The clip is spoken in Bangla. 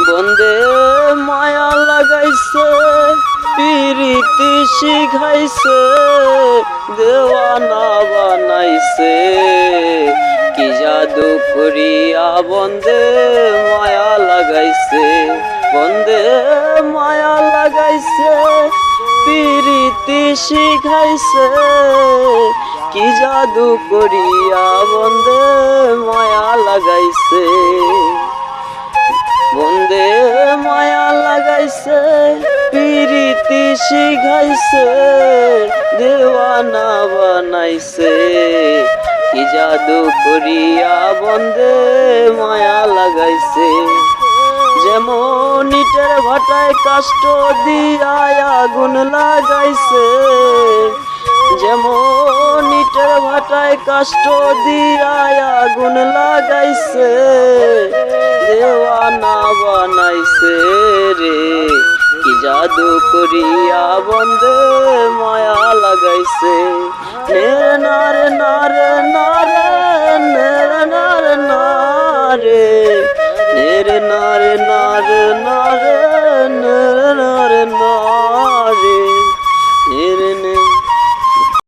বন্দে মায়া লাগাইছে, পিরিতি শিখাইছে, দেওয়ানা বানাইছে। কি জাদু করিয়া বন্দে মায়া লাগাইছে, বন্দে মায়া লাগাইছে, পিরিতি শিখাইছে। কি জাদু করিয়া বন্দে মায়া লাগাইছে, বন্দে মায়া লাগাইছে, পিরিতি শিখাইছে, দেওয়ানা বানাইছে। কি জাদু করিয়া বন্দে মায়া লাগাইছে। যেমন ইটের ভাটায় কাষ্ঠ দিয়া আগুন লাগাইছে, যেমন ইটের ভাটায় কাষ্ঠ দিয়া আগুন লাগাইছে, দেওয়ানা বানাইছে রে। কি জাদু করিয়া বন্দে মায়া লাগাইছে। নে নারে নারে নারে